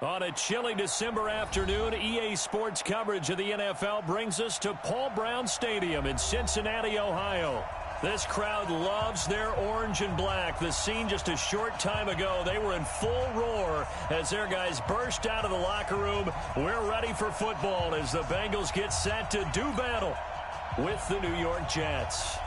On a chilly December afternoon, EA Sports coverage of the NFL brings us to Paul Brown Stadium in Cincinnati, Ohio. This crowd loves their orange and black. The scene just a short time ago, they were in full roar as their guys burst out of the locker room. We're ready for football as the Bengals get set to do battle with the New York Jets.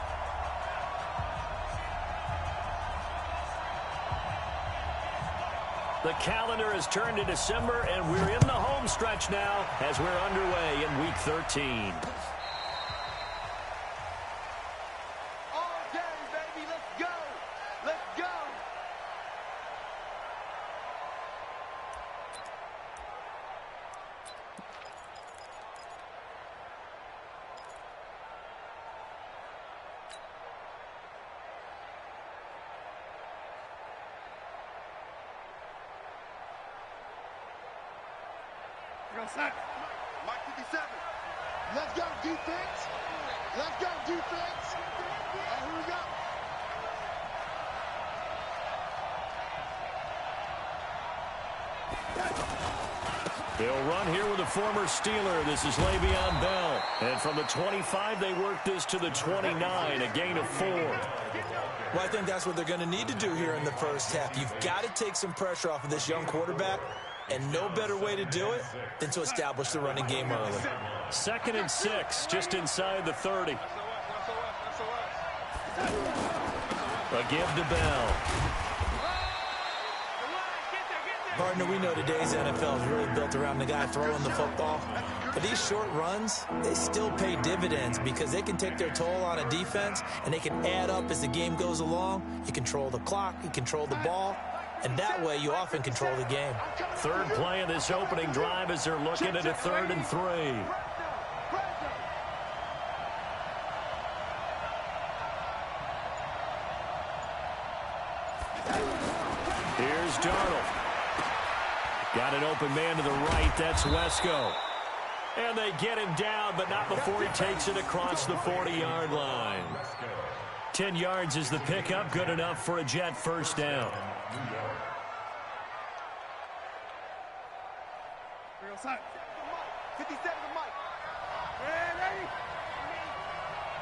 The calendar has turned to December, and we're in the home stretch now as we're underway in Week 13. All day, baby. Let's go. Let's go. Mike 57. Let's go, defense. Let's go, defense. And here we go. They'll run here with a former Steeler. This is Le'Veon Bell. And from the 25, they work this to the 29, a gain of 4. Well, I think that's what they're going to need to do here in the first half. You've got to take some pressure off of this young quarterback, and no better way to do it than to establish the running game early. 2nd and 6, just inside the 30. A give to Bell. Partner, we know today's NFL is really built around the guy throwing the football. But these short runs, they still pay dividends because they can take their toll on a defense, and they can add up as the game goes along. You control the clock, you control the ball, and that way you often control the game. Third play of this opening drive as they're looking at a 3rd and 3. Here's Darnold. Got an open man to the right. That's Wesco. And they get him down, but not before he takes it across the 40-yard line. 10 yards is the pickup. Good enough for a Jet first down. Real side. 57 to Mike.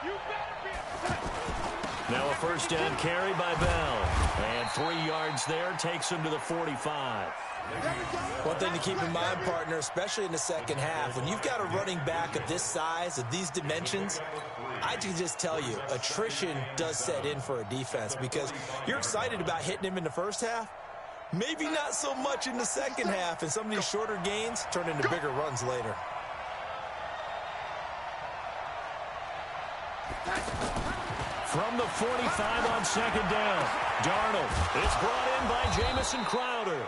You better be a Now a first down carry by Bell. And 3 yards there takes him to the 45. One thing to keep in mind, partner, especially in the second half, when you've got a running back of this size, of these dimensions, I can just tell you, attrition does set in for a defense because you're excited about hitting him in the first half, maybe not so much in the second half, and some of these shorter gains turn into bigger runs later. From the 45 on 2nd down, Darnold is brought in by Jamison Crowder.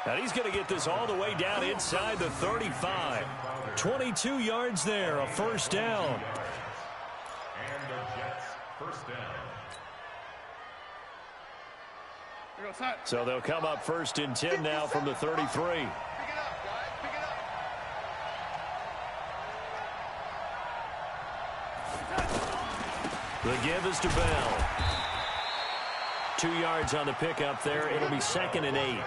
And he's going to get this all the way down inside the 35. 22 yards there, a first down. And the Jets first down. So they'll come up 1st and 10 now from the 33. Pick it up, guys. Pick it up. The give is to Bell. 2 yards on the pickup there. It'll be 2nd and 8.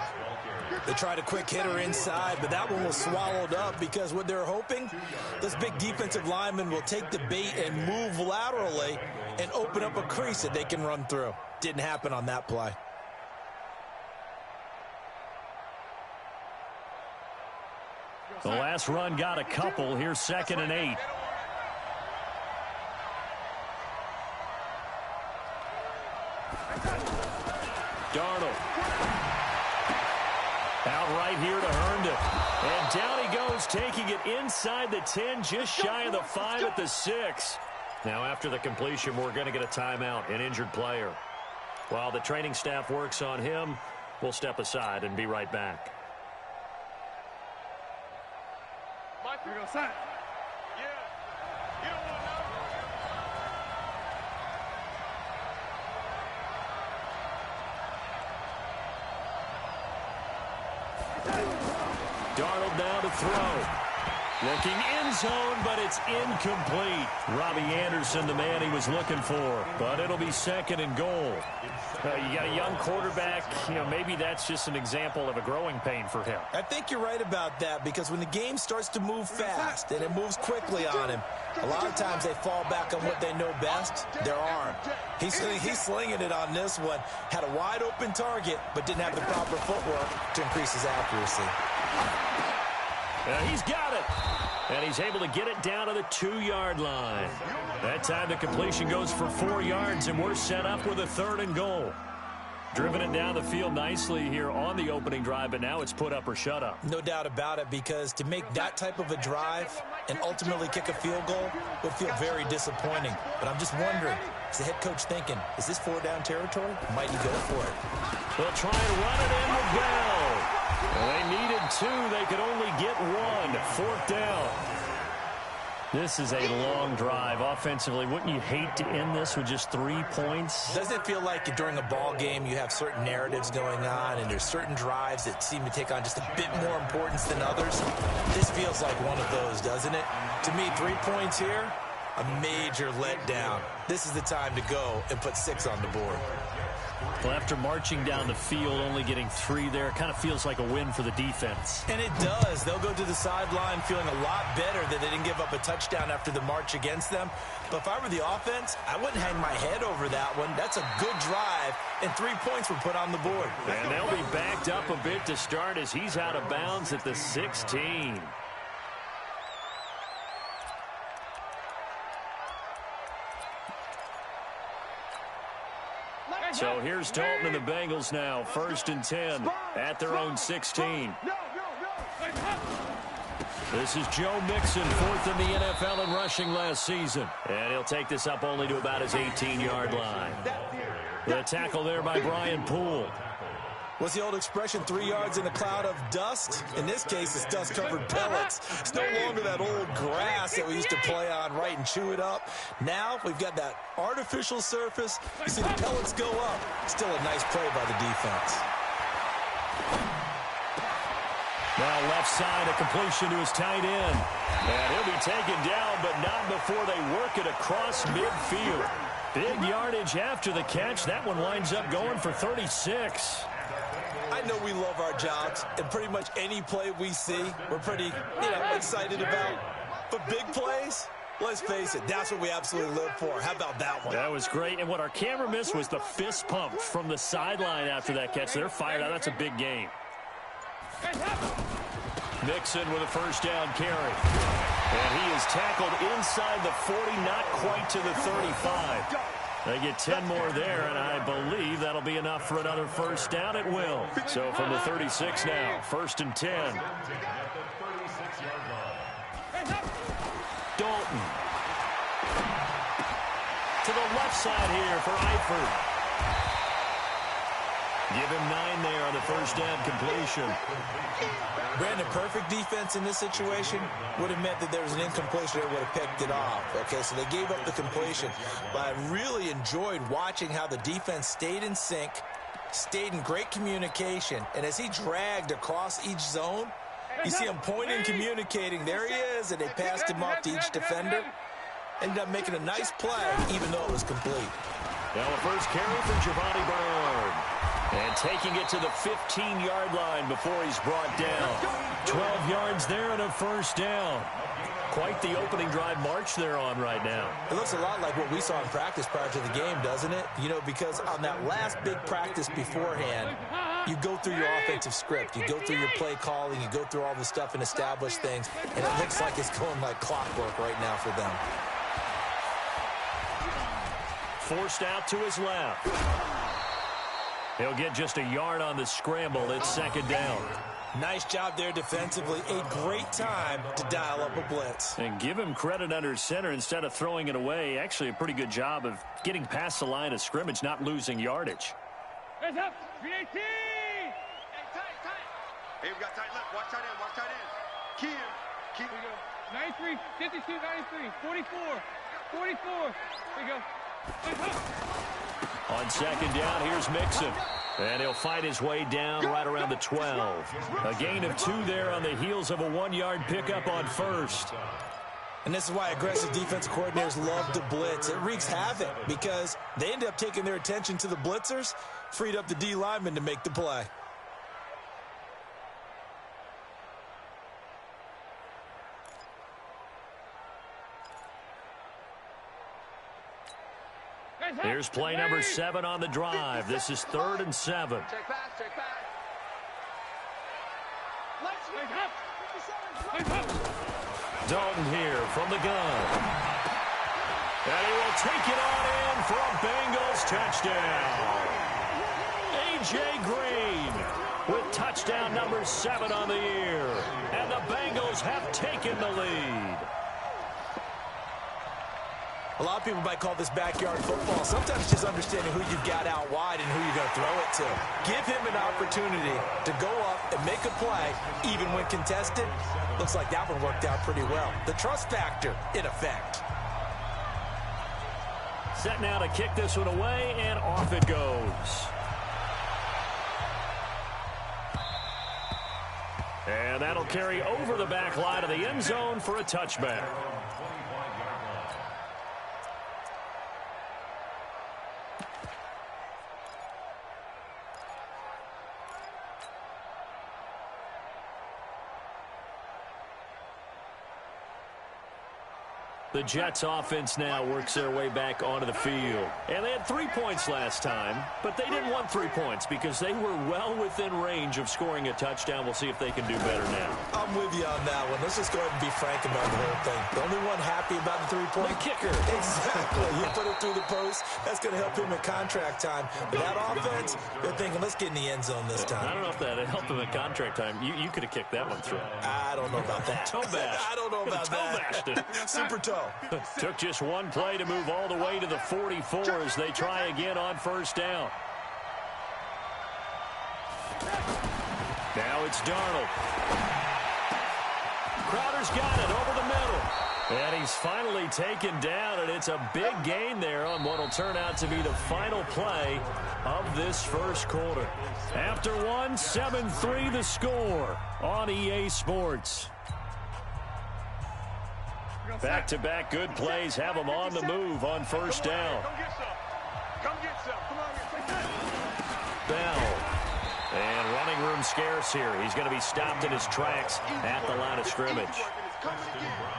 They tried a quick hitter inside, but that one was swallowed up because what they're hoping, this big defensive lineman will take the bait and move laterally and open up a crease that they can run through. Didn't happen on that play. The last run got a couple. Here's 2nd and 8. Darnold. Out right here to Herndon. And down he goes, taking it inside the 10, just shy of the 5 at the 6. Now after the completion, we're going to get a timeout, an injured player. While the training staff works on him, we'll step aside and be right back. Here goes Simon. Yeah. You don't want to know. Darnold now to throw. Looking in zone, but it's incomplete. Robbie Anderson, the man he was looking for. But it'll be 2nd and goal. You got a young quarterback. Maybe that's just an example of a growing pain for him. I think you're right about that, because when the game starts to move fast and it moves quickly on him, a lot of times they fall back on what they know best, their arm. He's slinging it on this one. Had a wide open target, but didn't have the proper footwork to increase his accuracy. He's got it. And he's able to get it down to the 2-yard line. That time the completion goes for 4 yards, and we're set up with a 3rd and goal. Driven it down the field nicely here on the opening drive, but now it's put up or shut up. No doubt about it, because to make that type of a drive and ultimately kick a field goal would feel very disappointing. But I'm just wondering, is the head coach thinking, is this 4-down territory? Might he go for it? They'll try and run it in with Bell. Well, they needed 2. They could only get 1. 4th down. This is a long drive. Offensively, wouldn't you hate to end this with just 3 points? Doesn't it feel like during a ball game you have certain narratives going on, and there's certain drives that seem to take on just a bit more importance than others? This feels like one of those, doesn't it? To me, 3 points here, a major letdown. This is the time to go and put 6 on the board. Well, after marching down the field, only getting 3 there, it kind of feels like a win for the defense. And it does. They'll go to the sideline feeling a lot better that they didn't give up a touchdown after the march against them. But if I were the offense, I wouldn't hang my head over that one. That's a good drive, and 3 points were put on the board. And they'll be backed up a bit to start as he's out of bounds at the 16. So here's Dalton and the Bengals now, 1st and 10 at their own 16. This is Joe Mixon, 4th in the NFL in rushing last season. And he'll take this up only to about his 18-yard line. The tackle there by Brian Poole. What's the old expression, 3 yards in a cloud of dust? In this case, it's dust-covered pellets. It's no longer that old grass that we used to play on, right, and chew it up. Now we've got that artificial surface. You see the pellets go up. Still a nice play by the defense. Now left side, a completion to his tight end. And he'll be taken down, but not before they work it across midfield. Big yardage after the catch. That one winds up going for 36. I know we love our jobs, and pretty much any play we see, we're pretty, excited about. But big plays, let's face it, that's what we absolutely live for. How about that one? That was great, and what our camera missed was the fist pump from the sideline after that catch. They're fired out. That's a big game. Mixon with a 1st down carry. And he is tackled inside the 40, not quite to the 35. They get 10 more there, and I believe that'll be enough for another 1st down. It will. So from the 36 now, 1st and 10. Dalton. To the left side here for Eifert. Give him 9 there on the 1st down completion. Brandon, perfect defense in this situation would have meant that there was an incompletion. They would have picked it off. Okay, so they gave up the completion. But I really enjoyed watching how the defense stayed in sync, stayed in great communication. And as he dragged across each zone, you see him pointing, communicating. There he is, and they passed him off to each defender. Ended up making a nice play, even though it was complete. Now the first carry for Giovanni Bernard. And taking it to the 15-yard line before he's brought down. 12 yards there and a 1st down. Quite the opening drive march they're on right now. It looks a lot like what we saw in practice prior to the game, doesn't it? Because on that last big practice beforehand, you go through your offensive script. You go through your play calling. You go through all the stuff and establish things. And it looks like it's going like clockwork right now for them. Forced out to his left. He'll get just a yard on the scramble. It's 2nd down. Nice job there defensively. A great time to dial up a blitz. And give him credit under center instead of throwing it away. Actually, a pretty good job of getting past the line of scrimmage, not losing yardage. Hands up. 318. Hey, tight. Hey, we got tight left. Watch tight end. Keep him. 93, 52, 93, 44. There you go. On 2nd down, here's Mixon. And he'll fight his way down right around the 12. A gain of 2 there on the heels of a 1-yard pickup on first. And this is why aggressive defense coordinators love to blitz. It wreaks havoc because they end up taking their attention to the blitzers, freed up the D lineman to make the play. Here's play number 7 on the drive. This is 3rd and 7. Check back, check back. Dalton here from the gun. And he will take it on in for a Bengals touchdown. A.J. Green with touchdown number 7 on the year. And the Bengals have taken the lead. A lot of people might call this backyard football. Sometimes just understanding who you've got out wide and who you're going to throw it to. Give him an opportunity to go up and make a play, even when contested. Looks like that one worked out pretty well. The trust factor in effect. Set now to kick this one away, and off it goes. And that'll carry over the back line of the end zone for a touchback. The Jets offense now works their way back onto the field. And they had 3 points last time, but they didn't want 3 points because they were well within range of scoring a touchdown. We'll see if they can do better now. I'm with you on that one. Let's just go ahead and be frank about the whole thing. The only one happy about the 3-point? The kicker. Exactly. You put it through the post. That's going to help him in contract time. But that offense, they're thinking, let's get in the end zone this time. I don't know if that helped him in contract time. You could have kicked that one through. I don't know about that. Toe bash. I don't know about that. Toe bashed it. Super toe. Took just one play to move all the way to the 44 as they try again on first down. Now it's Darnold. Crowder's got it over the middle. And he's finally taken down, and it's a big gain there on what will turn out to be the final play of this first quarter. After one, 7-3 the score on EA Sports. Back-to-back good plays have them on the move on first down. Come get some. Come on, Bell. And running room scarce here. He's going to be stopped in his tracks at the line of scrimmage.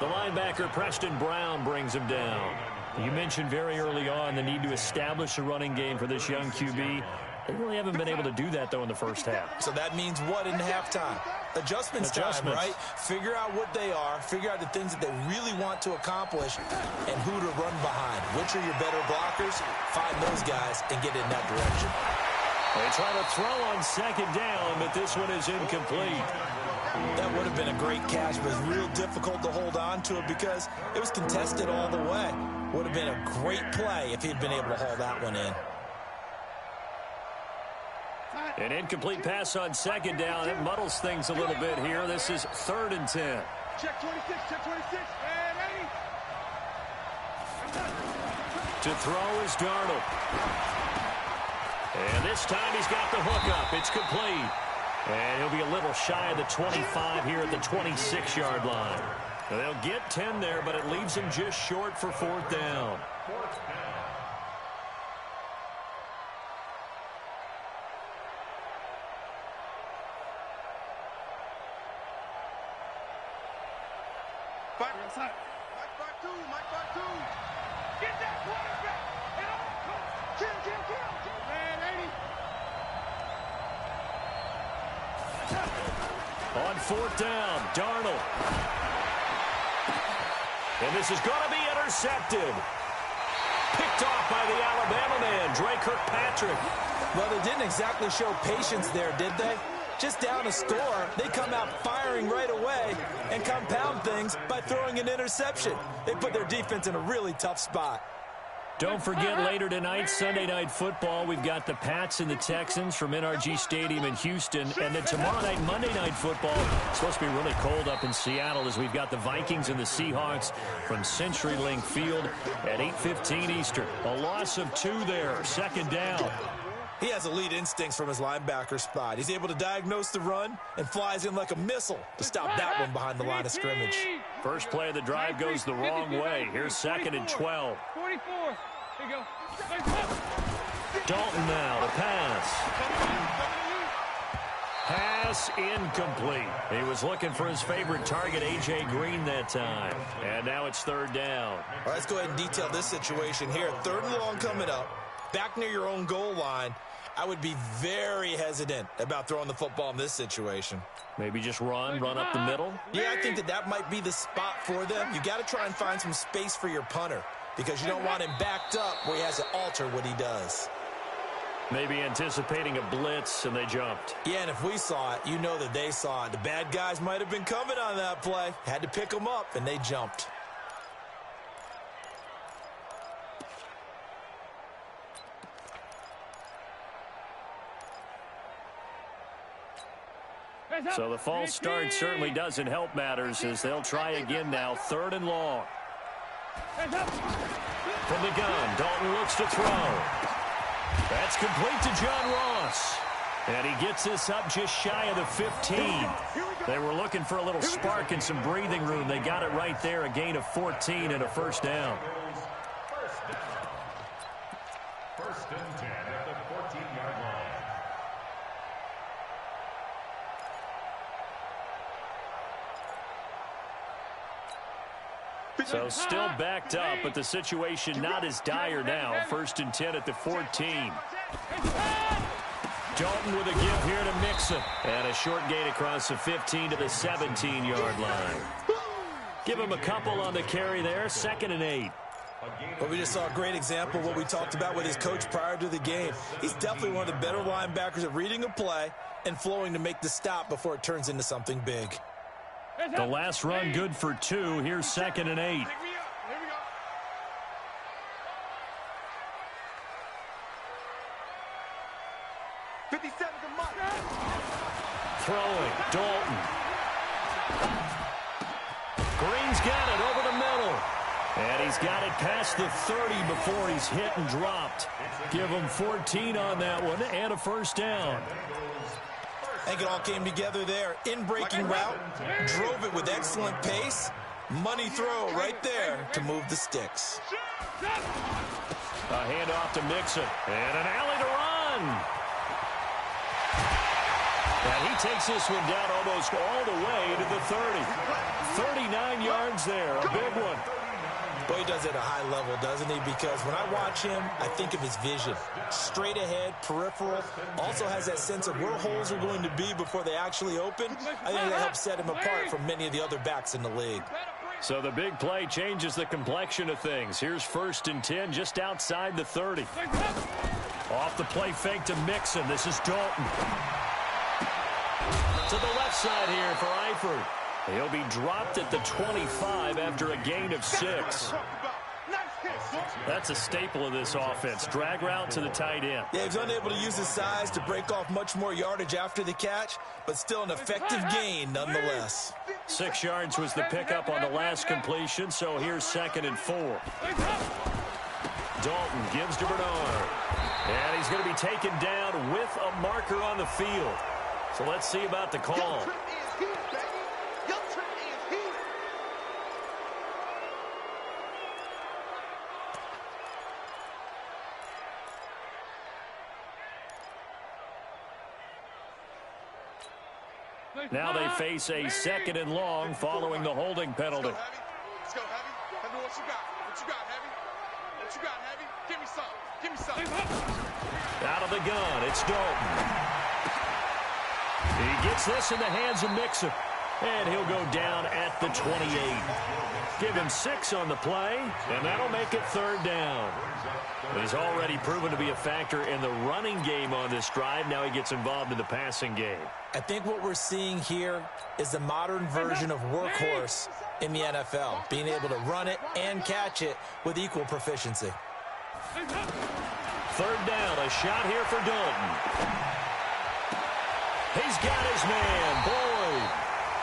The linebacker, Preston Brown, brings him down. You mentioned very early on the need to establish a running game for this young QB. They really haven't been able to do that, though, in the first half. So that means what in halftime? Adjustments time, right? Figure out what they are, figure out the things that they really want to accomplish, and who to run behind. Which are your better blockers? Find those guys and get in that direction. They try to throw on second down, but this one is incomplete. That would have been a great catch, but it's real difficult to hold on to it because it was contested all the way. Would have been a great play if he'd been able to haul that one in. An incomplete pass on second down. It muddles things a little bit here. This is 3rd and 10. Check 26, check 26. And ready. To throw is Darnold. And this time he's got the hook up. It's complete. And he'll be a little shy of the 25 here at the 26-yard line. Now they'll get 10 there, but it leaves him just short for 4th down. Mike 5-2. Get that quarterback. Kill. Man, 80. On 4th down, Darnold. And this is going to be intercepted. Picked off by the Alabama man, Dre Kirkpatrick. Well, they didn't exactly show patience there, did they? Just down a score, they come out firing right away and compound things by throwing an interception. They put their defense in a really tough spot. Don't forget, later tonight, Sunday Night Football, we've got the Pats and the Texans from NRG Stadium in Houston. And then tomorrow night, Monday Night Football, it's supposed to be really cold up in Seattle as we've got the Vikings and the Seahawks from CenturyLink Field at 8:15 Eastern. A loss of 2 there, second down. He has elite instincts from his linebacker spot. He's able to diagnose the run and flies in like a missile to stop that one behind the line of scrimmage. First play of the drive goes the wrong way. Here's 2nd and 12. 44. Here you go. Dalton now to pass. Pass incomplete. He was looking for his favorite target, A.J. Green, that time. And now it's 3rd down. All right, let's go ahead and detail this situation here. 3rd and long coming up. Back near your own goal line. I would be very hesitant about throwing the football in this situation. Maybe just run up the middle? Yeah, I think that might be the spot for them. You got to try and find some space for your punter because you don't want him backed up where he has to alter what he does. Maybe anticipating a blitz, and they jumped. Yeah, and if we saw it, you know that they saw it. The bad guys might have been coming on that play. Had to pick them up, and they jumped. So the false start certainly doesn't help matters as they'll try again now. 3rd and long. From the gun, Dalton looks to throw. That's complete to John Ross. And he gets this up just shy of the 15. They were looking for a little spark and some breathing room. They got it right there, a gain of 14 and a 1st down. 1st and 10 at the 14-yard line. So still backed up, but the situation not as dire now. 1st and 10 at the 14. Dalton with a give here to Mixon. And a short gain across the 15 to the 17-yard line. Give him a couple on the carry there. 2nd and 8. But we just saw a great example of what we talked about with his coach prior to the game. He's definitely one of the better linebackers at reading a play and flowing to make the stop before it turns into something big. The last run good for 2. Here's 2nd and 8. Throwing, Dalton. Green's got it over the middle. And he's got it past the 30 before he's hit and dropped. Give him 14 on that one and a 1st down. I think it all came together there. In-breaking route, drove it with excellent pace. Money throw right there to move the sticks. A handoff to Mixon. And an alley to run. And he takes this one down almost all the way to the 30. 39 yards there, a big one. Boy, he does it at a high level, doesn't he? Because when I watch him, I think of his vision. Straight ahead, peripheral. Also has that sense of where holes are going to be before they actually open. I think that helps set him apart from many of the other backs in the league. So the big play changes the complexion of things. Here's 1st and 10 just outside the 30. Off the play fake to Mixon. This is Dalton. To the left side here for Eifert. He'll be dropped at the 25 after a gain of 6. That's a staple of this offense. Drag route to the tight end. Yeah, he's unable to use his size to break off much more yardage after the catch, but still an effective gain nonetheless. 6 yards was the pickup on the last completion, so here's 2nd and 4. Dalton gives to Bernard. And he's going to be taken down with a marker on the field. So let's see about the call. Now they face a 2nd and long following the holding penalty. Let's go, Heavy. Heavy, what you got? What you got, Heavy? What you got, Heavy? Give me some. Give me some. Out of the gun, it's Dalton. He gets this in the hands of Mixon. And he'll go down at the 28. Give him 6 on the play, and that'll make it 3rd down. He's already proven to be a factor in the running game on this drive. Now he gets involved in the passing game. I think what we're seeing here is the modern version of workhorse in the NFL, being able to run it and catch it with equal proficiency. 3rd down, a shot here for Dalton. He's got his man, Boyd.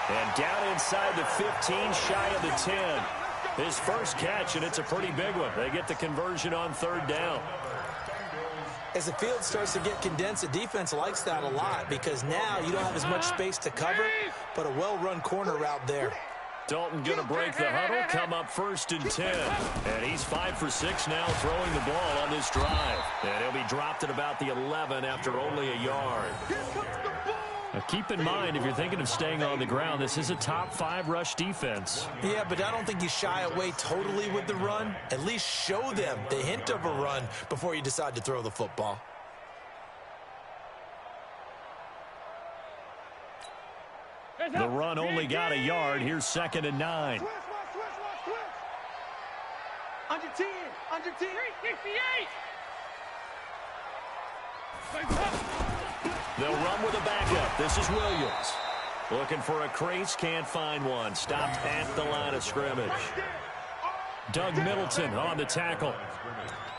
And down inside the 15, shy of the 10. His first catch, and it's a pretty big one. They get the conversion on 3rd down. As the field starts to get condensed, the defense likes that a lot because now you don't have as much space to cover, but a well-run corner route there. Dalton going to break the huddle, come up 1st and 10. And he's 5 for 6 now throwing the ball on this drive. And he'll be dropped at about the 11 after only a yard. Now keep in mind, if you're thinking of staying on the ground, this is a top 5 rush defense. Yeah, but I don't think you shy away totally with the run. At least show them the hint of a run before you decide to throw the football. The run only got a yard. Here's 2nd and 9. Under 10, under 10. 368. They'll run with a backup. This is Williams. Looking for a crease, can't find one. Stopped at the line of scrimmage. Doug Middleton on the tackle.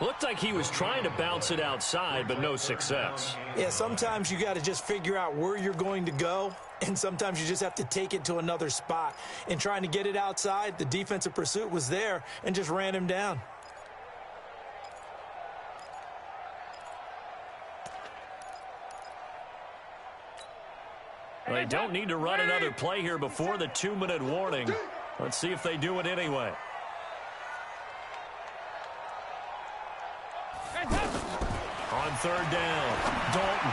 Looked like he was trying to bounce it outside, but no success. Yeah, sometimes you got to just figure out where you're going to go, and sometimes you just have to take it to another spot. In trying to get it outside, the defensive pursuit was there and just ran him down. They don't need to run another play here before the 2-minute warning. Let's see if they do it anyway. On 3rd down, Dalton.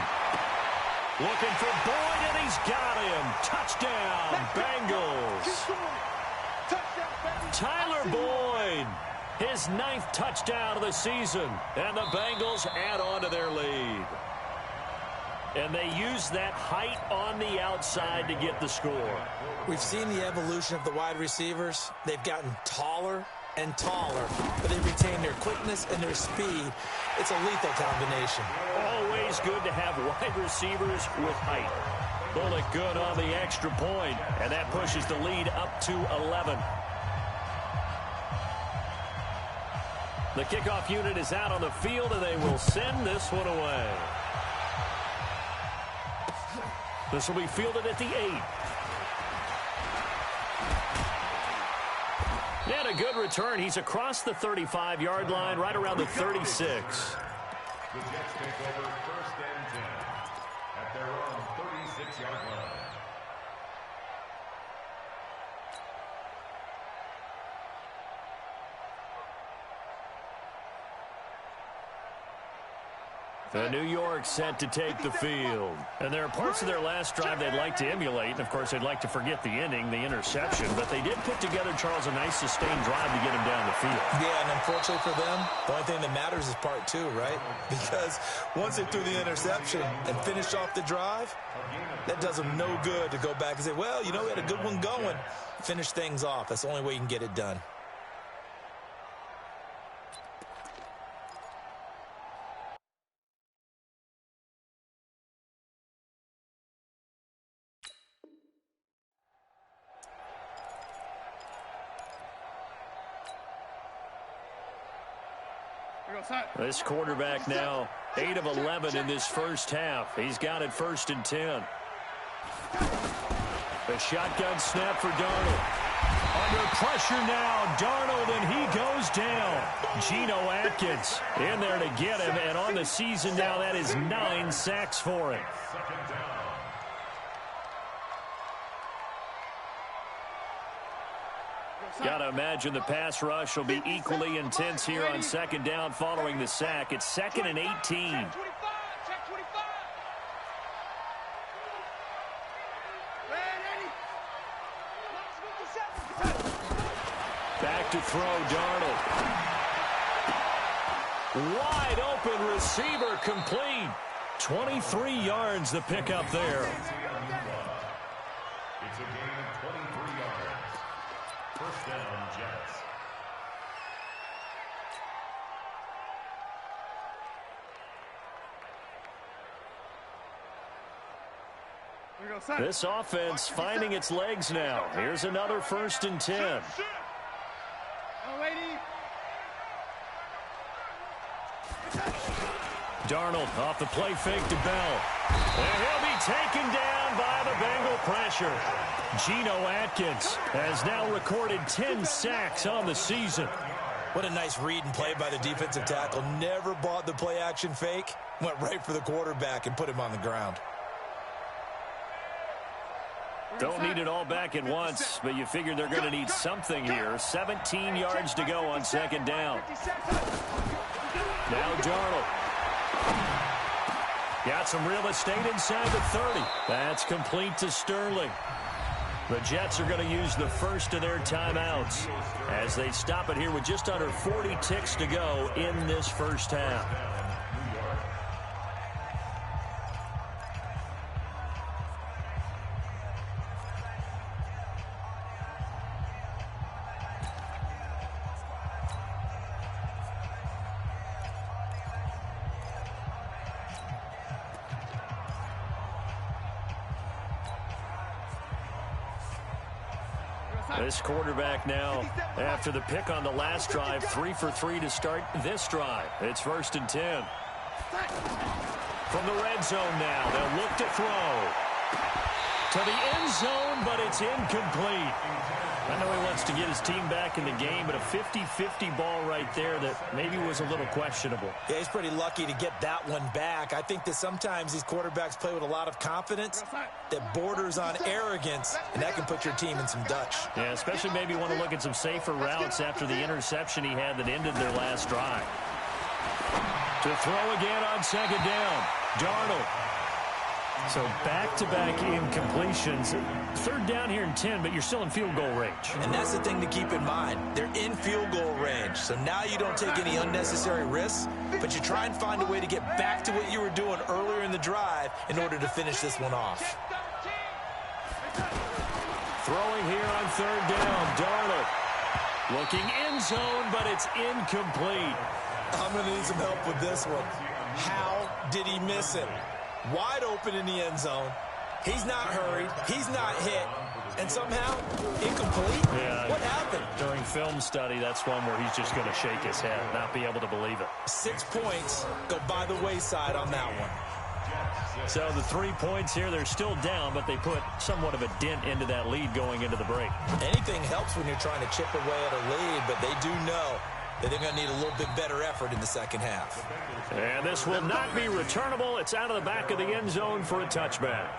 Looking for Boyd, and he's got him. Touchdown, Bengals. Tyler Boyd, his 9th touchdown of the season, and the Bengals add on to their lead. And they use that height on the outside to get the score. We've seen the evolution of the wide receivers. They've gotten taller and taller, but they retain their quickness and their speed. It's a lethal combination. Always good to have wide receivers with height. Bullock good on the extra point, and that pushes the lead up to 11. The kickoff unit is out on the field, and they will send this one away. This will be fielded at the 8. And a good return. He's across the 35-yard line, right around the 36. The Jets take over 1st and 10 at their own 36-yard line. The New York set to take the field. And there are parts of their last drive they'd like to emulate. And, of course, they'd like to forget the inning, the interception. But they did put together, Charles, a nice sustained drive to get him down the field. Yeah, and unfortunately for them, the only thing that matters is part 2, right? Because once they threw the interception and finished off the drive, that does them no good to go back and say, well, you know, we had a good one going. Finish things off. That's the only way you can get it done. This quarterback now 8 of 11 in this first half. He's got it 1st and 10. The shotgun snap for Darnold. Under pressure now, Darnold, and he goes down. Geno Atkins in there to get him, and on the season now, that is 9 sacks for him. Got to imagine the pass rush will be equally intense here on 2nd down following the sack. It's 2nd and 18. Back to throw, Darnold. Wide open receiver, complete. 23 yards the pickup there. It's a gain of 23 yards. 1st down, Jets. This offense finding its legs now. Here's another 1st and 10. Darnold off the play fake to Bell. And he'll be taken down by the Bengal pressure. Geno Atkins has now recorded 10 sacks on the season. What a nice read and play by the defensive tackle. Never bought the play action fake. Went right for the quarterback and put him on the ground. Don't need it all back at once, but you figure they're going to need something here. 17 yards to go on second down. Now Darnold. Got some real estate inside the 30. That's complete to Sterling. The Jets are going to use the first of their timeouts as they stop it here with just under 40 ticks to go in this first half. This quarterback now, after the pick on the last drive, 3 for 3 to start this drive. It's 1st and 10. From the red zone now, they'll look to throw. To the end zone, but it's incomplete. I know he wants to get his team back in the game, but a 50-50 ball right there that maybe was a little questionable. Yeah, he's pretty lucky to get that one back. I think that sometimes these quarterbacks play with a lot of confidence that borders on arrogance, and that can put your team in some Dutch. Yeah, especially maybe want to look at some safer routes after the interception he had that ended their last drive. To throw again on second down, Darnold. So back-to-back incompletions. 3rd down here and 10, but you're still in field goal range. And that's the thing to keep in mind. They're in field goal range. So now you don't take any unnecessary risks, but you try and find a way to get back to what you were doing earlier in the drive in order to finish this one off. Throwing here on 3rd down, Darnold. Looking end zone, but it's incomplete. I'm going to need some help with this one. How did he miss it? Wide open in the end zone. He's not hurried. He's not hit. And somehow, incomplete? Yeah. What happened? During film study, that's one where he's just going to shake his head, not be able to believe it. 6 points go by the wayside on that one. So the 3 points here, they're still down, but they put somewhat of a dent into that lead going into the break. Anything helps when you're trying to chip away at a lead, but they do know that they're going to need a little bit better effort in the second half. And this will not be returnable. It's out of the back of the end zone for a touchback.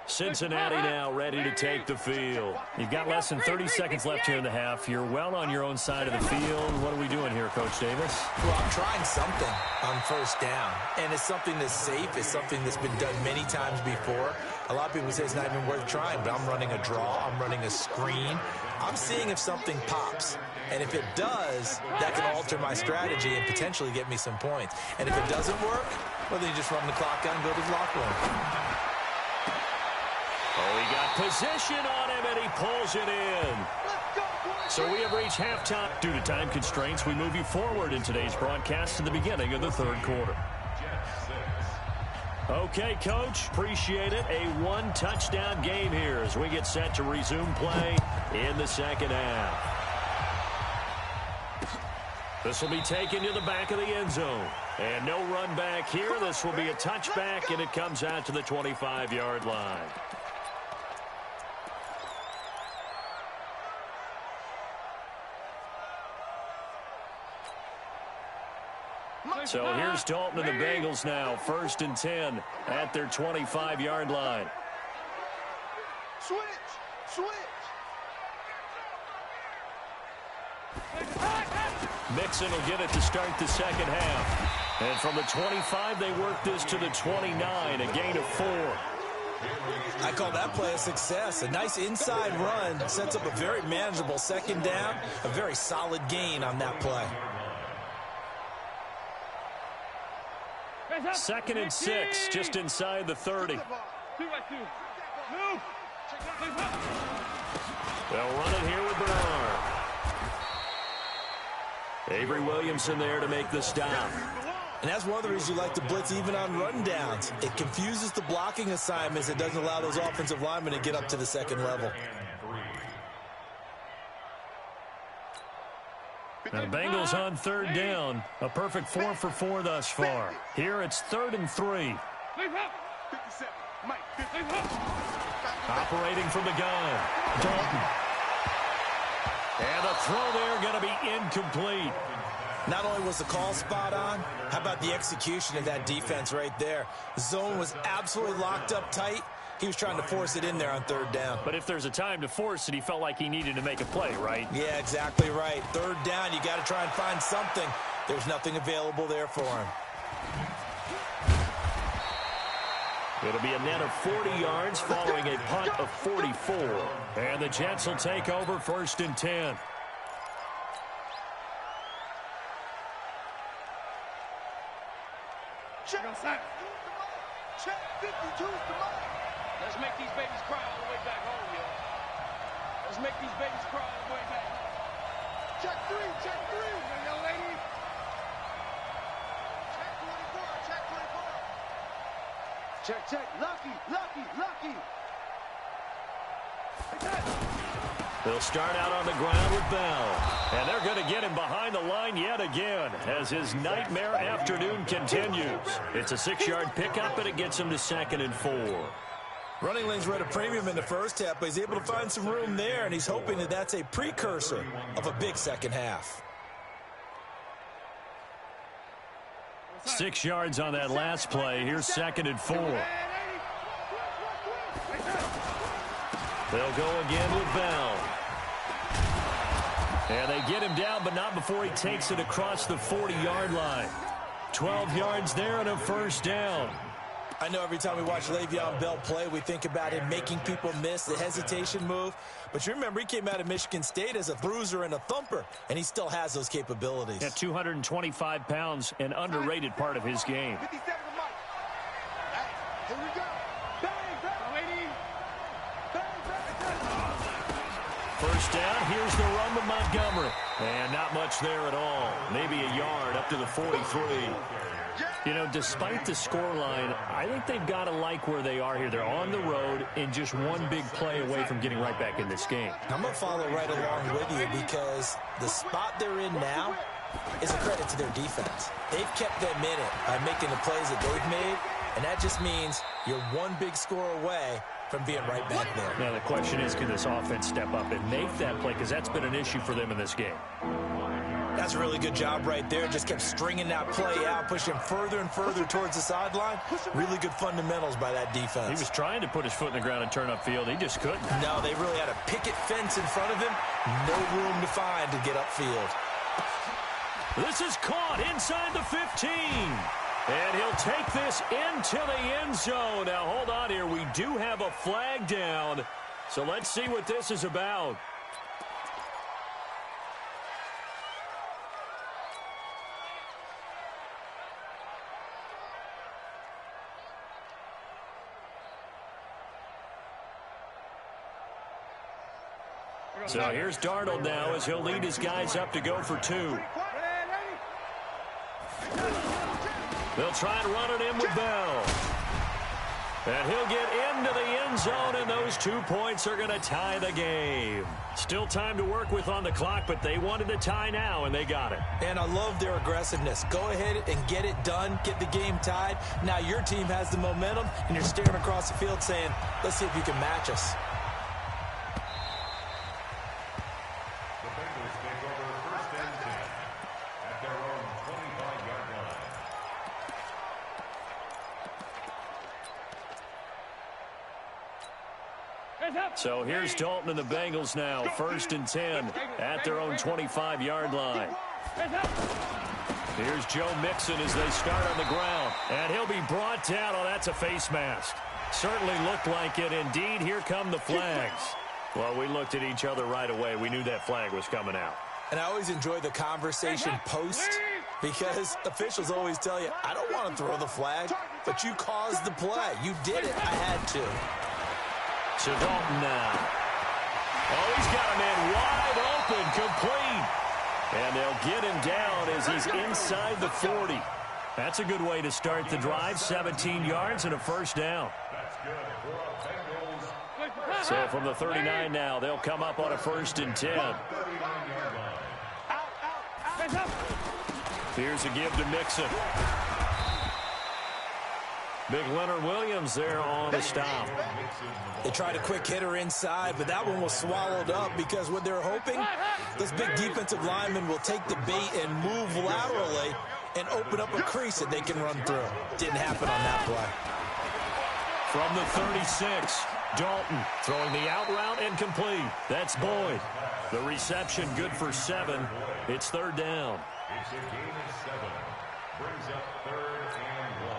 Cincinnati now ready to take the field. You've got less than 30 seconds left here in the half. You're well on your own side of the field. What are we doing here, Coach Davis? Well, I'm trying something on 1st down, and it's something that's safe. It's something that's been done many times before. A lot of people say it's not even worth trying, but I'm running a draw. I'm running a screen. I'm seeing if something pops. And if it does, that can alter my strategy and potentially get me some points. And if it doesn't work, well, then you just run the clock out and go to the locker room. Oh, he got position on him, and he pulls it in. So we have reached halftime. Due to time constraints, we move you forward in today's broadcast to the beginning of the 3rd quarter. Okay, Coach, appreciate it. A 1-touchdown game here as we get set to resume play in the second half. This will be taken to the back of the end zone. And no run back here. This will be a touchback, and it comes out to the 25-yard line. So here's Dalton and the Bengals now. 1st and 10 at their 25-yard line. Switch. Mixon will get it to start the second half. And from the 25, they work this to the 29, a gain of 4. I call that play a success. A nice inside run sets up a very manageable second down, a very solid gain on that play. 2nd and 6, just inside the 30. They'll run it here with Bernard. Avery Williamson there to make the stop. And that's one of the reasons you like to blitz even on run downs. It confuses the blocking assignments. It doesn't allow those offensive linemen to get up to the second level. Now, Bengals on 3rd down. A perfect 4 for 4 thus far. Here it's 3rd and 3. 57. Operating from the gun, Dalton. And the throw there going to be incomplete. Not only was the call spot on, how about the execution of that defense right there? The zone was absolutely locked up tight. He was trying to force it in there on third down. But if there's a time to force it, he felt like he needed to make a play, right? Yeah, exactly right. Third down, you got to try and find something. There's nothing available there for him. It'll be a net of 40 yards following a punt of 44. And the Jets will take over 1st and 10. Check 52's the mark. Let's make these babies cry all the way back home, yo. Let's make these babies cry all the way back home. Check 3, young lady. Check 24, check 24. Check. Lucky. They'll start out on the ground with Bell. And they're going to get him behind the line yet again as his nightmare afternoon continues. It's a 6-yard pickup, and it gets him to 2nd and 4. Running lanes were at a premium in the first half, but he's able to find some room there, and he's hoping that that's a precursor of a big second half. 6 yards on that last play. Here's 2nd and 4. They'll go again with Bell. And they get him down, but not before he takes it across the 40-yard line. 12 yards there and a 1st down. I know every time we watch Le'Veon Bell play, we think about him making people miss the hesitation move. But you remember, he came out of Michigan State as a bruiser and a thumper, and he still has those capabilities. At 225 pounds, an underrated part of his game. 57 to Mike. Hey, here we go. First down, here's the run to Montgomery. And not much there at all. Maybe a yard up to the 43. You know, despite the scoreline, I think they've got to like where they are here. They're on the road and just one big play away from getting right back in this game. I'm going to follow right along with you because the spot they're in now is a credit to their defense. They've kept them in it by making the plays that they've made, and that just means you're one big score away from being right back there. Now, the question is, can this offense step up and make that play? Because that's been an issue for them in this game. That's a really good job right there. Just kept stringing that play out, pushing further and further towards the sideline. Really good fundamentals by that defense. He was trying to put his foot in the ground and turn upfield. He just couldn't. No, they really had a picket fence in front of him. No room to find to get upfield. This is caught inside the 15. And he'll take this into the end zone. Now, hold on here. We do have a flag down. So let's see what this is about. So here's Darnold now as he'll lead his guys up to go for 2. They'll try and run it in with Bell. And he'll get into the end zone, and those 2 points are going to tie the game. Still time to work with on the clock, but they wanted the tie now, and they got it. And I love their aggressiveness. Go ahead and get it done, get the game tied. Now your team has the momentum, and you're staring across the field saying, let's see if you can match us. So here's Dalton and the Bengals now, 1st and 10 at their own 25-yard line. Here's Joe Mixon as they start on the ground. And he'll be brought down. Oh, that's a face mask. Certainly looked like it. Indeed, here come the flags. Well, we looked at each other right away. We knew that flag was coming out. And I always enjoy the conversation post because officials always tell you, I don't want to throw the flag, but you caused the play. You did it. I had to. So Dalton now. Oh, he's got a man wide open, complete. And they'll get him down as he's inside the 40. That's a good way to start the drive. 17 yards and a 1st down. So from the 39 now, they'll come up on a 1st and 10. Here's a give to Mixon. Big Leonard Williams there on the stop. They tried a quick hitter inside, but that one was swallowed up because what they're hoping, those big defensive linemen will take the bait and move laterally and open up a crease that they can run through. Didn't happen on that play. From the 36, Dalton throwing the out route and complete. That's Boyd. The reception good for 7. It's third down. It's a gain of 7. Brings up 3rd and 1.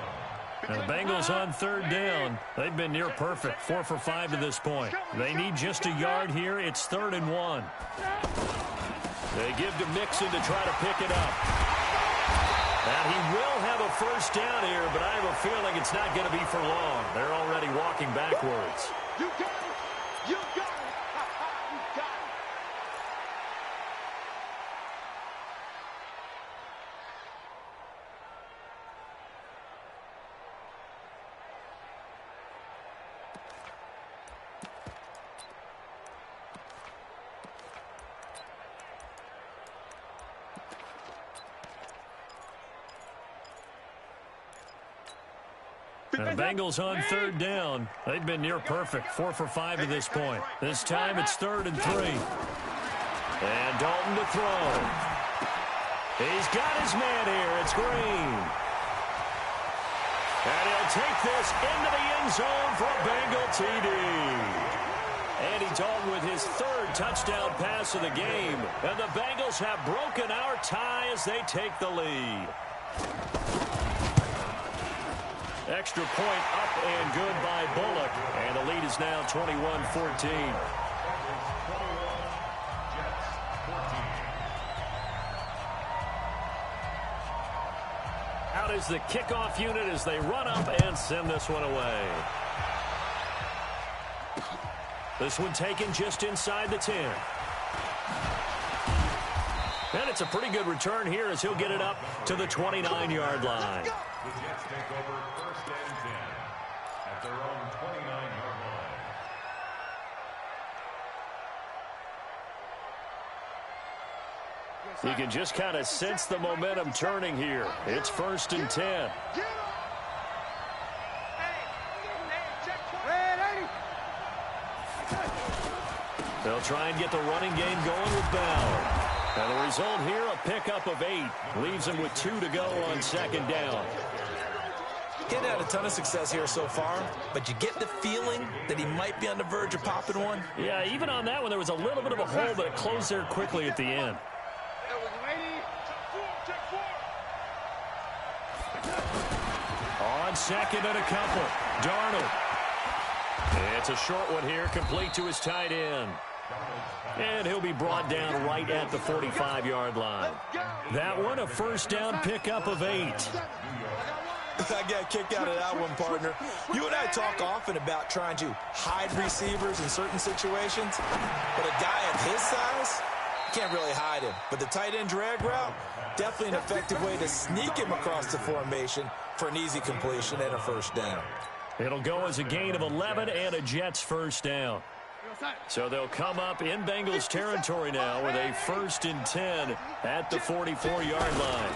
And the Bengals on third down. They've been near perfect, 4 for 5 to this point. They need just a yard here. It's 3rd and 1. They give to Mixon to try to pick it up. Now he will have a first down here, but I have a feeling it's not going to be for long. They're already walking backwards. You got it. You got it. You got it. And the Bengals on third down. They've been near perfect, 4 for 5 to this point. This time it's 3rd and 3. And Dalton to throw. He's got his man here. It's Green. And he'll take this into the end zone for a Bengal TD. Andy Dalton with his 3rd touchdown pass of the game. And the Bengals have broken our tie as they take the lead. Extra point up and good by Bullock. And the lead is now 21-14. Out is the kickoff unit as they run up and send this one away. This one taken just inside the 10. And it's a pretty good return here as he'll get it up to the 29-yard line. The Jets take over 1st and 10 at their own 29-yard line. You can just kind of sense the momentum turning here. It's 1st and 10. They'll try and get the running game going with Bell. And the result here, a pickup of 8. Leaves him with 2 to go on 2nd down. He hadn't had a ton of success here so far, but you get the feeling that he might be on the verge of popping one. Yeah, even on that one, there was a little bit of a hole, but it closed there quickly at the end. On 2nd and a couple, Darnold. It's a short one here, complete to his tight end. And he'll be brought down right at the 45-yard line. That one, a 1st down pickup of 8. I got a kick out of that one, partner. You and I talk often about trying to hide receivers in certain situations, but a guy of his size, can't really hide him. But the tight end drag route, definitely an effective way to sneak him across the formation for an easy completion and a 1st down. It'll go as a gain of 11 and a Jets 1st down. So they'll come up in Bengals territory now with a 1st and 10 at the 44-yard line.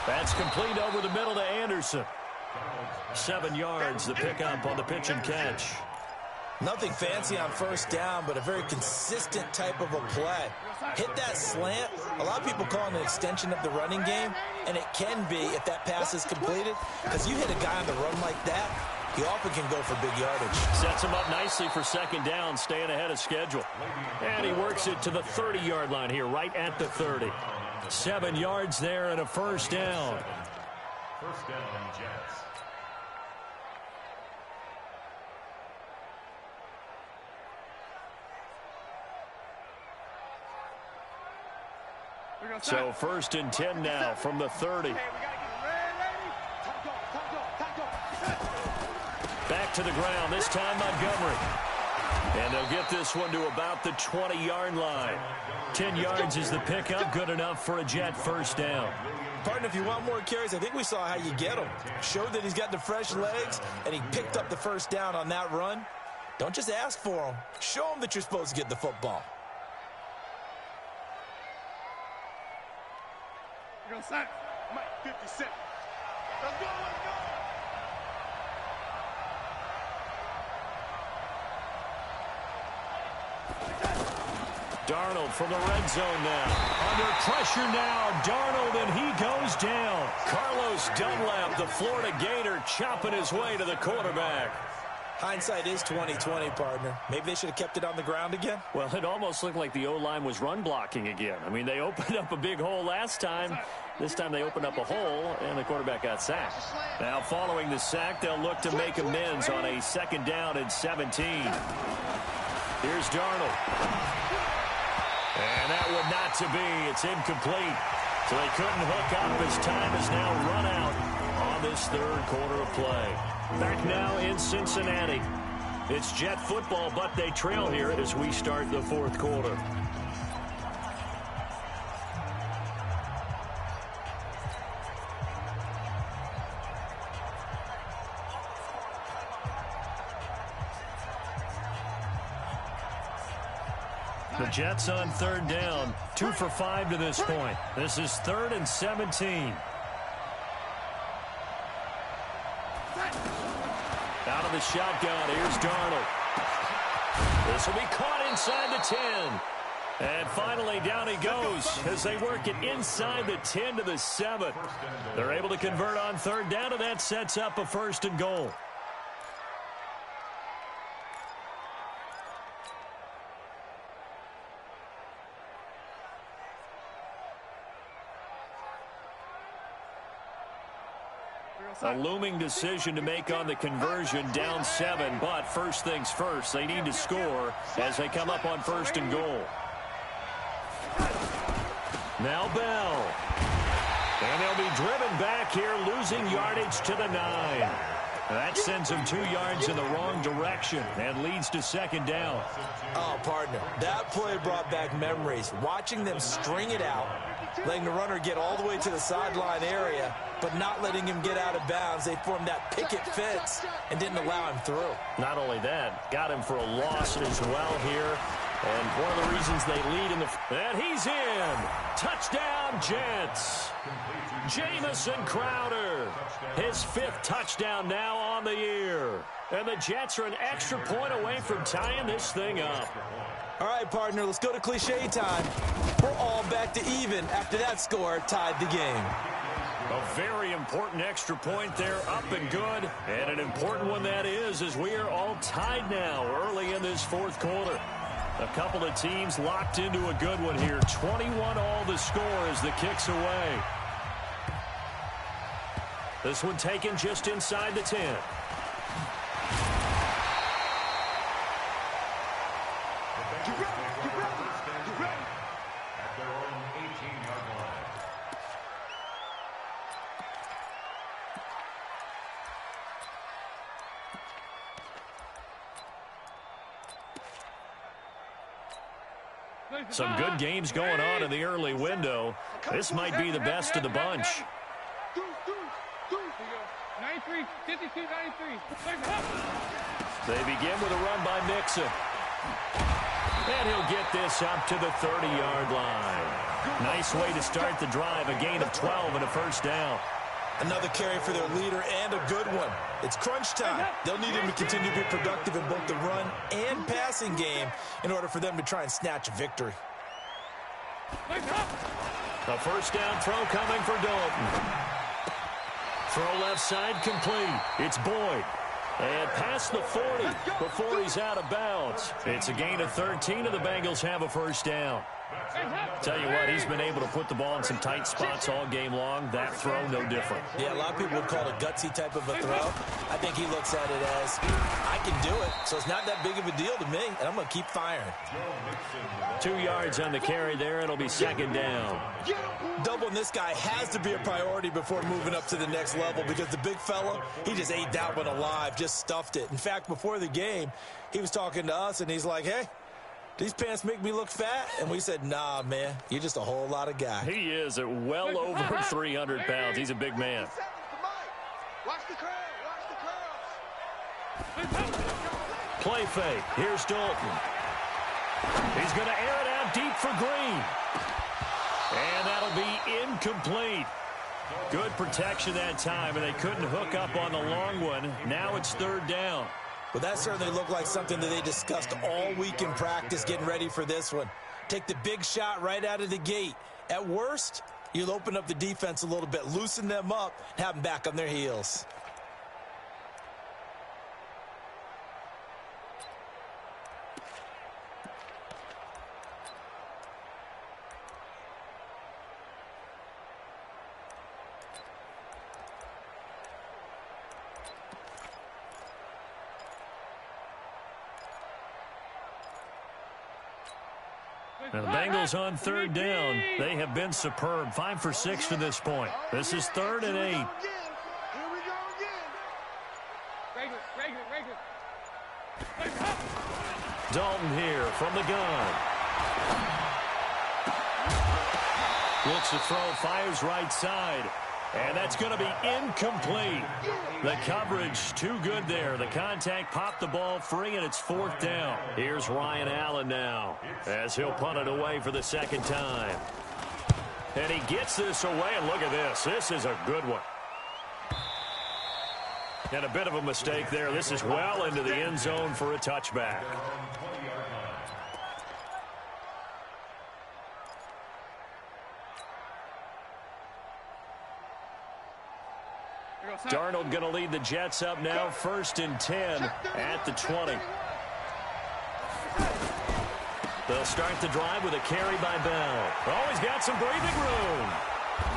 That's complete over the middle to Anderson. 7 yards, the pickup on the pitch and catch. Nothing fancy on 1st down, but a very consistent type of a play. Hit that slant. A lot of people call it an extension of the running game, and it can be if that pass is completed, because you hit a guy on the run like that, he often can go for big yardage. Sets him up nicely for 2nd down, staying ahead of schedule. And he works it to the 30-yard line here, right at the 30. 7 yards there and a 1st down. 1st down, Jets. So 1st and 10 now from the 30. Back to the ground, this time Montgomery. And they'll get this one to about the 20-yard line. 10 yards is the pickup, good enough for a Jet 1st down. Partner, if you want more carries, I think we saw how you get him. Showed that he's got the fresh legs, and he picked up the 1st down on that run. Don't just ask for him. Show him that you're supposed to get the football. Mike 57. Let's go, let's go. Darnold from the red zone now. Under pressure now, Darnold, and he goes down. Carlos Dunlap, the Florida Gator, chopping his way to the quarterback. Hindsight is 20/20, partner. Maybe they should have kept it on the ground again. Well, it almost looked like the O-line was run blocking again. I mean, they opened up a big hole last time. This time they opened up a hole, and the quarterback got sacked. Now, following the sack, they'll look to make amends on a 2nd down and 17. Here's Darnold. And that would not to be. It's incomplete. So they couldn't hook up as time is now run out on this 3rd quarter of play. Back now in Cincinnati. It's Jet football, but they trail here as we start the 4th quarter. The Jets on 3rd down. 2 for 5 to this point. This is 3rd and 17. Out of the shotgun, here's Darnold. This will be caught inside the 10. And finally, down he goes as they work it inside the 10 to the 7. They're able to convert on 3rd down, and that sets up a 1st and goal. A looming decision to make on the conversion, down 7, but first things first, they need to score as they come up on 1st and goal. Now Bell. And they'll be driven back here, losing yardage to the 9. That sends them 2 yards in the wrong direction and leads to 2nd down. Oh, partner, that play brought back memories. Watching them string it out, letting the runner get all the way to the sideline area, but not letting him get out of bounds. They formed that picket fence and didn't allow him through. Not only that, got him for a loss as well here. And one of the reasons they lead in the... And he's in! Touchdown, Jets! Jamison Crowder, his 5th touchdown now on the year. And the Jets are an extra point away from tying this thing up. All right, partner, let's go to cliche time. We're all back to even after that score tied the game. A very important extra point there, up and good. And an important one that is, as we are all tied now early in this 4th quarter. A couple of teams locked into a good one here. 21 all the score as the kick's away. This one taken just inside the 10. Some good games going on in the early window. This might be the best of the bunch. 93, 52, 93. They begin with a run by Mixon. And he'll get this up to the 30-yard line. Nice way to start the drive. A gain of 12 and a 1st down. Another carry for their leader and a good one. It's crunch time. They'll need him to continue to be productive in both the run and passing game in order for them to try and snatch a victory. A 1st down throw coming for Dalton. Throw left side complete. It's Boyd. And past the 40 before he's out of bounds. It's a gain of 13, and the Bengals have a 1st down. Tell you what, he's been able to put the ball in some tight spots all game long. That throw, no different. Yeah, a lot of people would call it a gutsy type of a throw. I think he looks at it as, I can do it, so it's not that big of a deal to me, and I'm going to keep firing. 2 yards on the carry there. It'll be 2nd down. Doubling this guy has to be a priority before moving up to the next level because the big fella, he just ate that one alive, just stuffed it. In fact, before the game, he was talking to us, and he's like, hey, these pants make me look fat? And we said, nah, man, you're just a whole lot of guy. He is at well over 300 pounds. He's a big man. Watch the curl. Watch the curls. Play fake. Here's Dalton. He's going to air it out deep for Green. And that'll be incomplete. Good protection that time, and they couldn't hook up on the long one. Now it's third down. Well, that certainly looked like something that they discussed all week in practice getting ready for this one. Take the big shot right out of the gate. At worst, you'll open up the defense a little bit, loosen them up, and have them back on their heels. And the Bengals on third down. They have been superb. 5 for 6 to this point. This is 3rd and 8. Here we go again. Regular. Dalton here from the gun. Looks to throw, fires right side. And that's going to be incomplete. The coverage too good there. The contact popped the ball free, and it's 4th down. Here's Ryan Allen now as he'll punt it away for the second time. And he gets this away, and look at this. This is a good one. And a bit of a mistake there. This is well into the end zone for a touchback. Darnold going to lead the Jets up now, 1st and 10 at the 20. They'll start the drive with a carry by Bell. Oh, he's got some breathing room.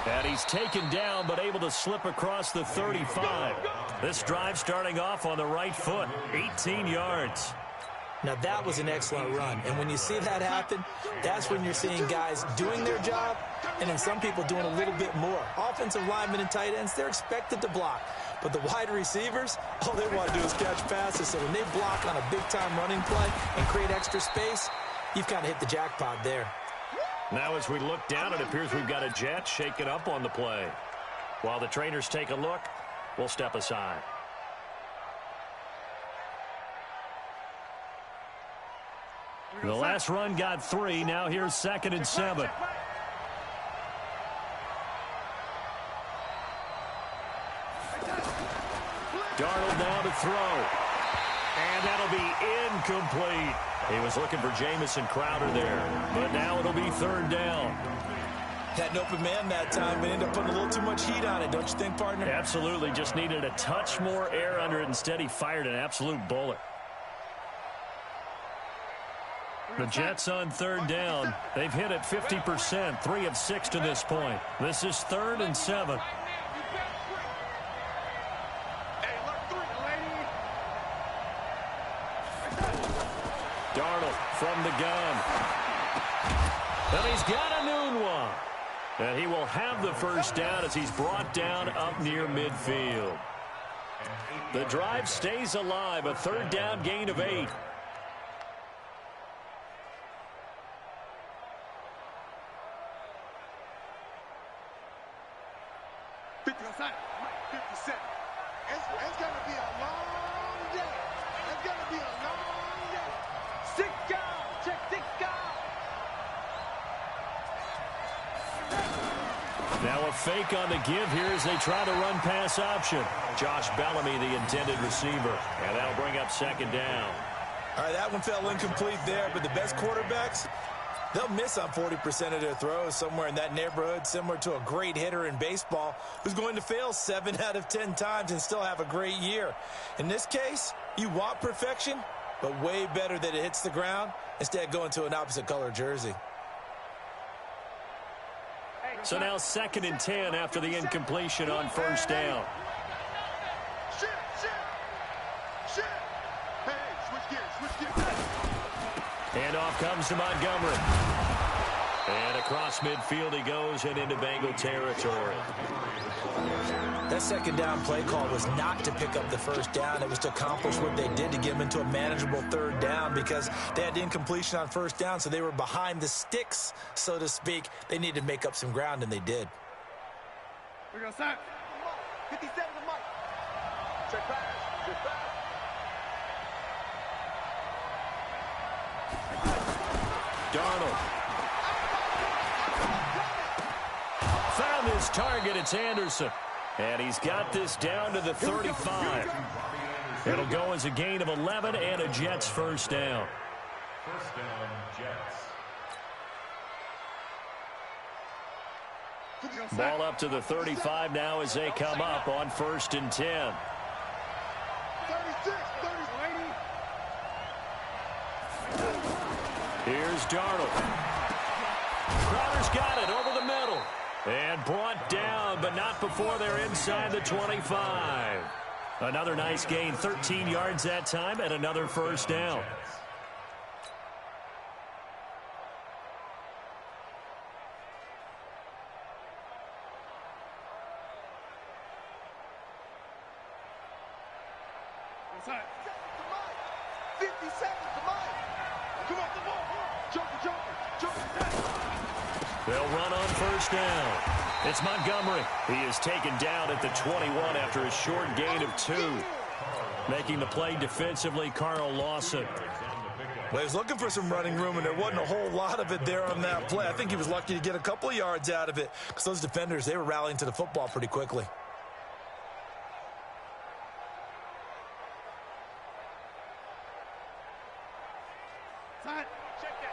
And he's taken down, but able to slip across the 35. This drive starting off on the right foot, 18 yards. Now, that was an excellent run. And when you see that happen, that's when you're seeing guys doing their job and then some people doing a little bit more. Offensive linemen and tight ends, they're expected to block. But the wide receivers, all they want to do is catch passes. So when they block on a big-time running play and create extra space, you've kind of hit the jackpot there. Now as we look down, it appears we've got a Jet shaking up on the play. While the trainers take a look, we'll step aside. The last run got 3. Now here's 2nd and 7. Darnold now to throw. And that'll be incomplete. He was looking for Jamison Crowder there. But now it'll be 3rd down. Had an open man that time, but ended up putting a little too much heat on it, don't you think, partner? Absolutely. Just needed a touch more air under it. Instead, he fired an absolute bullet. The Jets on 3rd down. They've hit it 50%, 3 of 6 to this point. This is 3rd and 7. Darnold from the gun. And he's got a noon one. And he will have the first down as he's brought down up near midfield. The drive stays alive, a 3rd down gain of 8. It's going to be a long day. It's going to be a long day. Sick guy. Check sick guy. Now a fake on the give here as they try to run pass option. Josh Bellamy, the intended receiver. And that'll bring up 2nd down. All right, that one fell incomplete there, but the best quarterbacks, they'll miss on 40% of their throws, somewhere in that neighborhood, similar to a great hitter in baseball who's going to fail 7 out of 10 times and still have a great year. In this case, you want perfection, but way better that it hits the ground instead of going to an opposite color jersey. So now 2nd and 10 after the incompletion on 1st down. Shit. Hey, switch gears. And off comes to Montgomery. And across midfield he goes and into Bengal territory. That 2nd down play call was not to pick up the 1st down. It was to accomplish what they did to get them into a manageable 3rd down because they had incompletion on 1st down, so they were behind the sticks, so to speak. They needed to make up some ground, and they did. We're going to start. 57 to Mike. Check pass. Darnold. Foul on this target. It's Anderson. And he's got this down to the 35. It'll go as a gain of 11 and a Jets first down. First down, Jets. Ball up to the 35 now as they come up on 1st and 10. 36, 30. Here's Darnold. Crowder's got it over the middle. And brought down, but not before they're inside the 25. Another nice gain, 13 yards that time, and another first down. Inside. 50 seconds, come on. Come on, the ball. Jumper. They'll run on first down. It's Montgomery. He is taken down at the 21 after a short gain of 2. Making the play defensively, Carl Lawson. Well, he was looking for some running room, and there wasn't a whole lot of it there on that play. I think he was lucky to get a couple of yards out of it because those defenders, they were rallying to the football pretty quickly.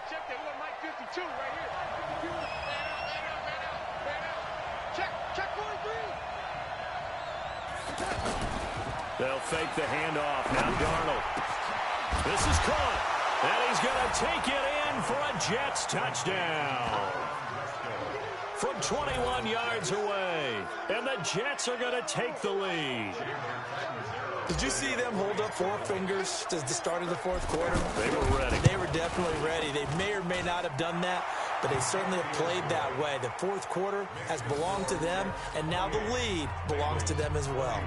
Check that. What, Mike 52 right here. Man out. Check 43. They'll fake the handoff. Now Darnold. This is caught. And he's going to take it in for a Jets touchdown. From 21 yards away. And the Jets are going to take the lead. Did you see them hold up 4 fingers at the start of the 4th quarter? They were ready. They were definitely ready. They may or may not have done that, but they certainly have played that way. The 4th quarter has belonged to them, and now the lead belongs to them as well.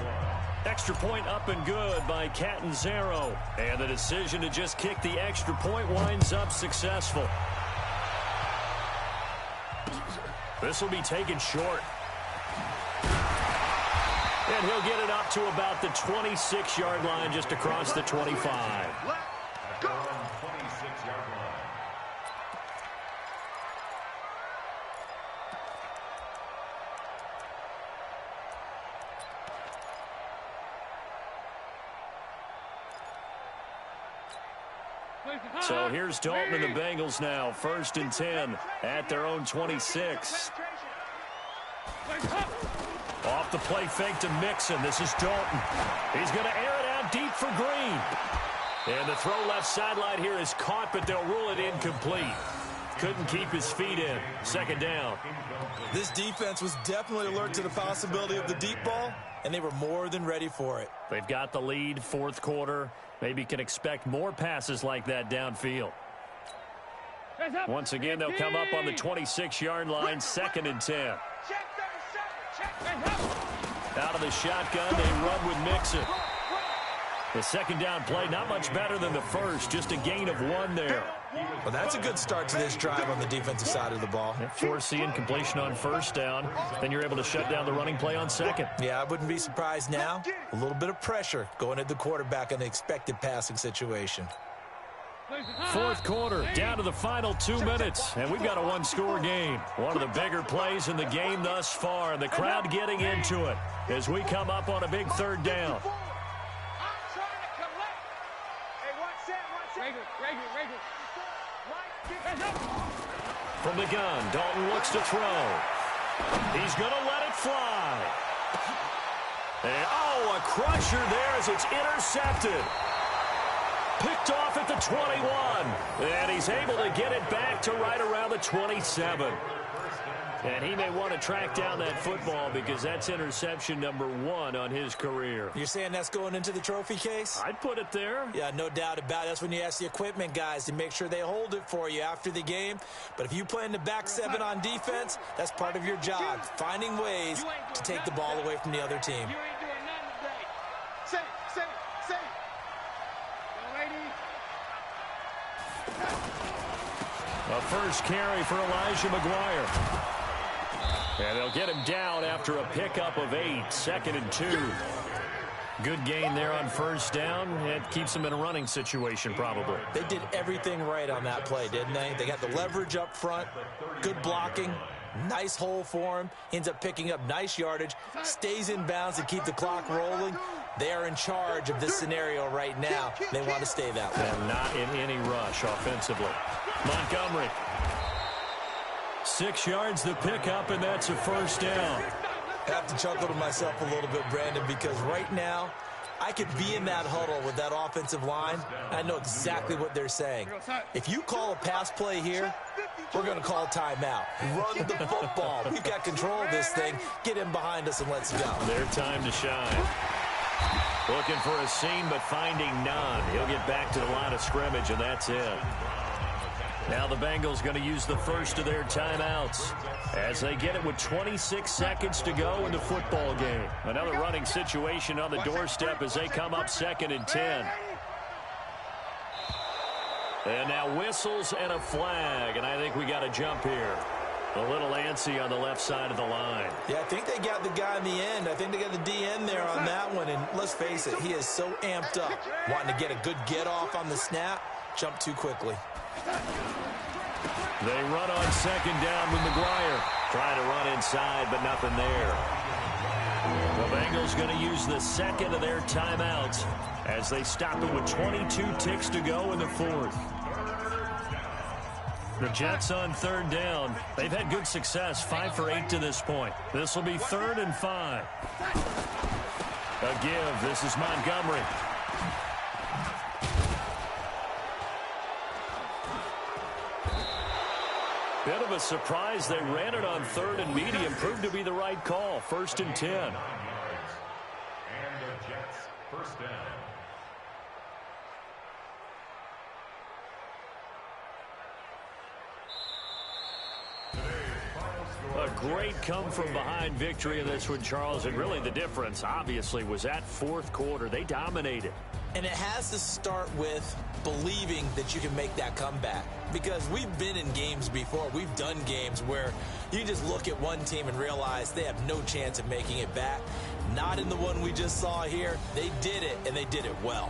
Extra point up and good by Catanzaro. And the decision to just kick the extra point winds up successful. This will be taken short. And he'll get it up to about the 26-yard line just across the 25. At their own 26-yard line. So here's Dalton and the Bengals now. 1st and 10 at their own 26. Off the play fake to Mixon. This is Dalton. He's going to air it out deep for Green. And the throw left sideline here is caught, but they'll rule it incomplete. Couldn't keep his feet in. 2nd down. This defense was definitely alert to the possibility of the deep ball, and they were more than ready for it. They've got the lead, 4th quarter. Maybe can expect more passes like that downfield. Once again, they'll come up on the 26-yard line, 2nd and 10. Out of the shotgun, they run with Mixon. The 2nd down play, not much better than the first, just a gain of 1 there. Well, that's a good start to this drive on the defensive side of the ball. Force the incompletion on 1st down, then you're able to shut down the running play on 2nd. Yeah, I wouldn't be surprised now. A little bit of pressure going at the quarterback in the expected passing situation. 4th quarter, down to the final 2 minutes, and we've got a 1-score game. One of the bigger plays in the game thus far, and the crowd getting into it as we come up on a big 3rd down. From the gun, Dalton looks to throw. He's going to let it fly. And, a crusher there as it's intercepted. Picked off at the 21. And he's able to get it back to right around the 27. And he may want to track down that football because that's interception number 1 on his career. You're saying that's going into the trophy case? I'd put it there. Yeah, no doubt about it. That's when you ask the equipment guys to make sure they hold it for you after the game. But if you play in the back 7 on defense, that's part of your job, finding ways to take the ball away from the other team. You ain't doing nothing today. Say it. A first carry for Elijah McGuire. And they'll get him down after a pickup of 8, 2nd and 2. Good gain there on 1st down. It keeps them in a running situation probably. They did everything right on that play, didn't they? They got the leverage up front, good blocking, Nice hole for him. Ends up picking up nice yardage. Stays in bounds to keep the clock rolling. They are in charge of this scenario right now. They want to stay that way. And not in any rush offensively. Montgomery. 6 yards the pickup, and that's a first down. I have to chuckle to myself a little bit, Brandon, because right now I could be in that huddle with that offensive line. I know exactly what they're saying. If you call a pass play here, we're going to call timeout. Run the football. We've got control of this thing. Get him behind us and let's go. Their time to shine. Looking for a seam, but finding none. He'll get back to the line of scrimmage, and that's it. Now the Bengals going to use the first of their timeouts as they get it with 26 seconds to go in the football game. Another running situation on the doorstep as they come up 2nd and 10. And now whistles and a flag, and I think we got a jump here. A little antsy on the left side of the line. Yeah, I think they got the guy in the end. I think they got the DN there on that one, and let's face it, he is so amped up, wanting to get a good get-off on the snap, jump too quickly. They run on 2nd down with McGuire. Trying to run inside, but nothing there. The Bengals going to use the second of their timeouts as they stop it with 22 ticks to go in the 4th. The Jets on 3rd down. They've had good success, 5 for 8 to this point. This will be 3rd and 5. A give. This is Montgomery. Bit of a surprise. They ran it on 3rd and medium. Proved to be the right call. 1st and 10. And the Jets first down. A great come-from-behind victory in this one, Charles. And really the difference, obviously, was that 4th quarter. They dominated. And it has to start with believing that you can make that comeback. Because we've been in games before. We've done games where you just look at one team and realize they have no chance of making it back. Not in the one we just saw here. They did it, and they did it well.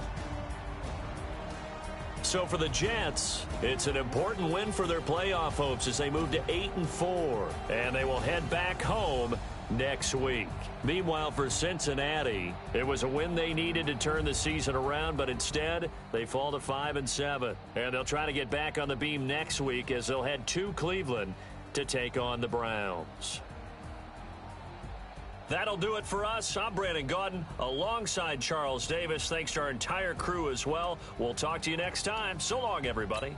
So for the Jets, it's an important win for their playoff hopes as they move to 8-4. And they will head back home next week. Meanwhile, for Cincinnati, it was a win they needed to turn the season around, but instead they fall to 5-7. And they'll try to get back on the beam next week as they'll head to Cleveland to take on the Browns. That'll do it for us. I'm Brandon Gaudin alongside Charles Davis. Thanks to our entire crew as well. We'll talk to you next time. So long, everybody.